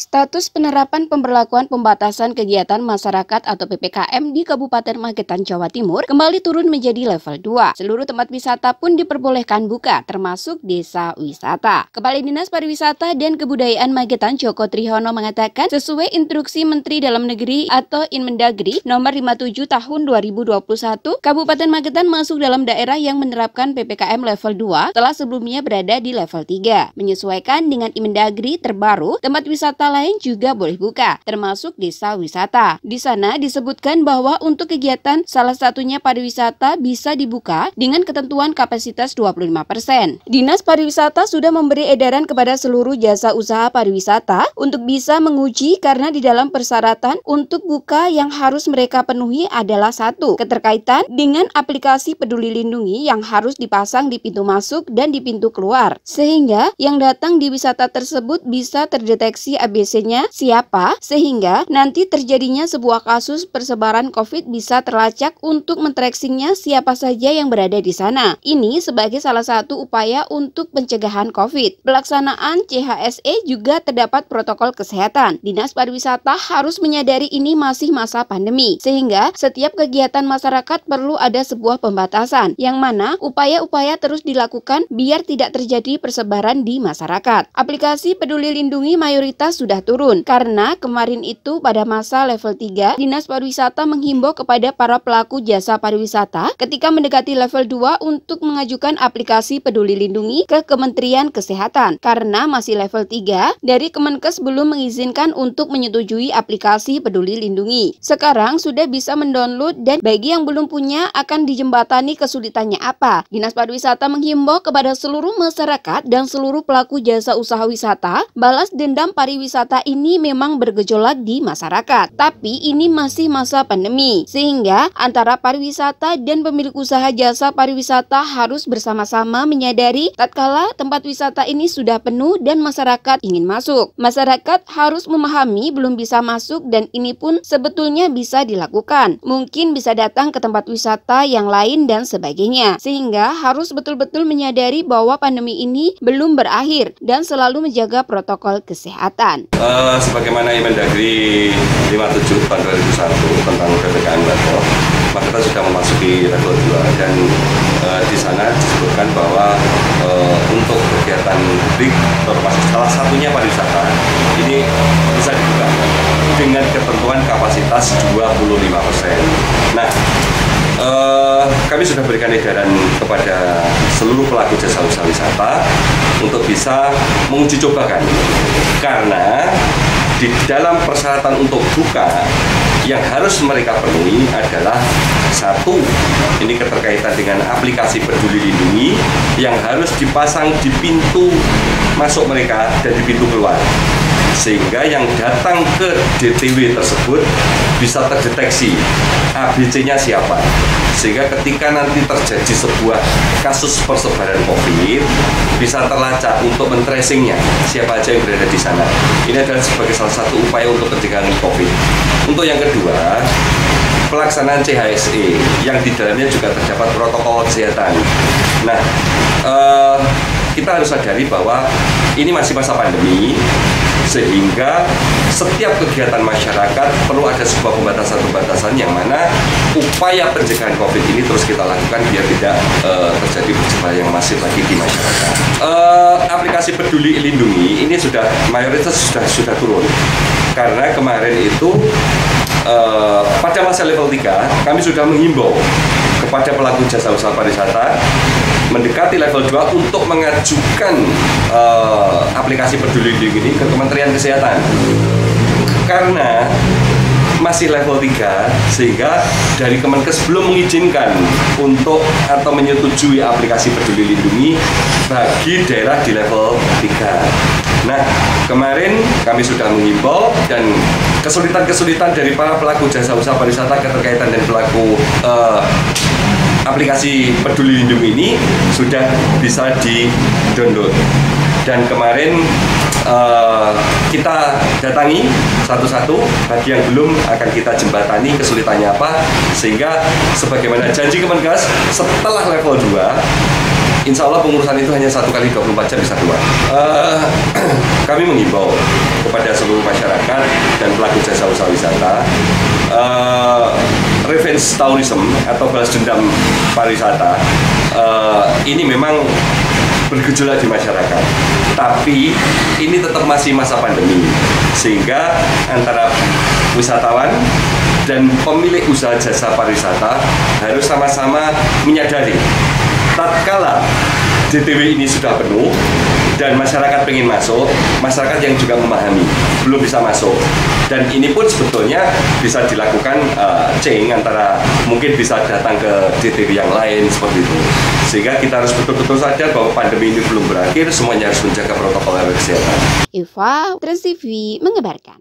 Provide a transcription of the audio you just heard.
Status penerapan pemberlakuan pembatasan kegiatan masyarakat atau PPKM di Kabupaten Magetan, Jawa Timur kembali turun menjadi level 2. Seluruh tempat wisata pun diperbolehkan buka, termasuk desa wisata. Kepala Dinas Pariwisata dan Kebudayaan Magetan, Joko Trihono mengatakan, sesuai instruksi Menteri Dalam Negeri atau Inmendagri nomor 57 tahun 2021, Kabupaten Magetan masuk dalam daerah yang menerapkan PPKM level 2 setelah sebelumnya berada di level 3. Menyesuaikan dengan Inmendagri terbaru, tempat wisata lain juga boleh buka, termasuk desa wisata. Di sana disebutkan bahwa untuk kegiatan salah satunya pariwisata bisa dibuka dengan ketentuan kapasitas 25%. Dinas Pariwisata sudah memberi edaran kepada seluruh jasa usaha pariwisata untuk bisa menguji karena di dalam persyaratan untuk buka yang harus mereka penuhi adalah 1. Keterkaitan dengan aplikasi Peduli Lindungi yang harus dipasang di pintu masuk dan di pintu keluar, sehingga yang datang di wisata tersebut bisa terdeteksi ABC-nya siapa, sehingga nanti terjadinya sebuah kasus persebaran COVID bisa terlacak untuk men-tracingnya siapa saja yang berada di sana. Ini sebagai salah satu upaya untuk pencegahan COVID. Pelaksanaan CHSE juga terdapat protokol kesehatan. Dinas Pariwisata harus menyadari ini masih masa pandemi, sehingga setiap kegiatan masyarakat perlu ada sebuah pembatasan, yang mana upaya-upaya terus dilakukan biar tidak terjadi persebaran di masyarakat. Aplikasi Peduli Lindungi mayoritas sudah turun, karena kemarin itu pada masa level 3, Dinas Pariwisata menghimbau kepada para pelaku jasa pariwisata ketika mendekati level 2 untuk mengajukan aplikasi Peduli Lindungi ke Kementerian Kesehatan, karena masih level 3, dari Kemenkes belum mengizinkan untuk menyetujui aplikasi Peduli Lindungi. Sekarang sudah bisa mendownload dan bagi yang belum punya akan dijembatani kesulitannya apa. Dinas Pariwisata menghimbau kepada seluruh masyarakat dan seluruh pelaku jasa usaha wisata, balas dendam pariwisata ini memang bergejolak di masyarakat. Tapi ini masih masa pandemi, sehingga antara pariwisata dan pemilik usaha jasa pariwisata harus bersama-sama menyadari tatkala tempat wisata ini sudah penuh dan masyarakat ingin masuk. Masyarakat harus memahami belum bisa masuk dan ini pun sebetulnya bisa dilakukan. Mungkin bisa datang ke tempat wisata yang lain dan sebagainya. Sehingga harus betul-betul menyadari bahwa pandemi ini belum berakhir dan selalu menjaga protokol kesehatan. Sebagaimana Inmendagri 57 tahun 2001 tentang PPKM level, maka kita sudah memasuki level 2 dan di sana disebutkan bahwa untuk kegiatan publik termasuk salah satunya pariwisata ini bisa dibuka dengan ketentuan kapasitas 25%. Nah, kami sudah berikan edaran kepada seluruh pelaku jasa usaha wisata untuk bisa menguji cobakan, karena di dalam persyaratan untuk buka yang harus mereka penuhi adalah 1, ini keterkaitan dengan aplikasi Peduli Lindungi yang harus dipasang di pintu masuk mereka dan di pintu keluar, sehingga yang datang ke DTW tersebut bisa terdeteksi ABC-nya siapa, sehingga ketika nanti terjadi sebuah kasus persebaran COVID bisa terlacak untuk men-tracingnya siapa aja yang berada di sana. Ini adalah sebagai salah satu upaya untuk pencegahan COVID. Untuk yang kedua, pelaksanaan CHSE yang di dalamnya juga terdapat protokol kesehatan. Nah, kita harus sadari bahwa ini masih masa pandemi, sehingga setiap kegiatan masyarakat perlu ada sebuah pembatasan-pembatasan yang mana upaya pencegahan COVID ini terus kita lakukan biar tidak terjadi persebaran yang masif lagi di masyarakat. Aplikasi Peduli Lindungi ini sudah mayoritas sudah turun, karena kemarin itu pada masa level 3 kami sudah menghimbau kepada pelaku jasa usaha pariwisata mendekati level 2 untuk mengajukan aplikasi Peduli Lindungi ini ke Kementerian Kesehatan, karena masih level 3 sehingga dari Kemenkes belum mengizinkan untuk atau menyetujui aplikasi Peduli Lindungi bagi daerah di level 3. Nah, kemarin kami sudah menghimbau dan kesulitan-kesulitan dari para pelaku jasa usaha pariwisata keterkaitan dan pelaku aplikasi Peduli Lindungi ini sudah bisa di-download. Dan kemarin kita datangi satu-satu, bagi yang belum akan kita jembatani kesulitannya apa, sehingga sebagaimana janji Kemenkes setelah level 2 insya Allah pengurusan itu hanya 1 kali 24 jam bisa keluar. Kami mengimbau kepada seluruh masyarakat dan pelaku jasa usaha wisata, revenge tourism atau balas dendam pariwisata ini memang bergejolak di masyarakat, tapi ini tetap masih masa pandemi, sehingga antara wisatawan dan pemilik usaha jasa pariwisata harus sama-sama menyadari tatkala JTW ini sudah penuh dan masyarakat pengen masuk, masyarakat yang juga memahami belum bisa masuk, dan ini pun sebetulnya bisa dilakukan change antara mungkin bisa datang ke JTW yang lain seperti itu, sehingga kita harus betul-betul sadar bahwa pandemi ini belum berakhir, semuanya harus menjaga protokol kesehatan. Eva, Trans TV mengabarkan.